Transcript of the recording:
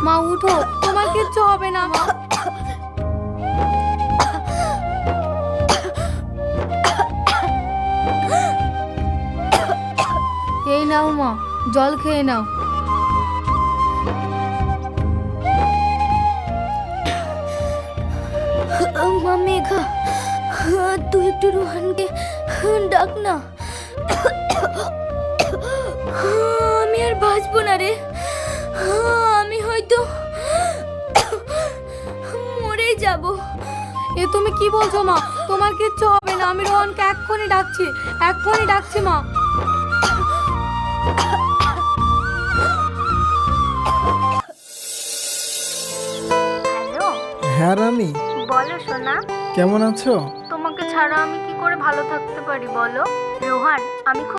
মা উঠো, তোমার কিচ্ছু হবে না মা। এই নাও মা, জল খেয়ে নাও। মা মেঘা, তুই একটু রোহানকে ডাক না। আমি আর বাঁচবো না রে, আমি হয়তো মরেই যাব। এ তুমি কি বলছো মা? তোমার কিচ্ছু হবে না, আমি রোহনকে এক্ষুনি ডাকছি, এক্ষুনি ডাকছি মা। হ্যালো, হ্যাঁ রানী, বলো সোনা। কেমন আছো? তোমাকে ছাড়া আমি কি করে ভালো থাকতে পারি বলো? রোহান, আমি খুব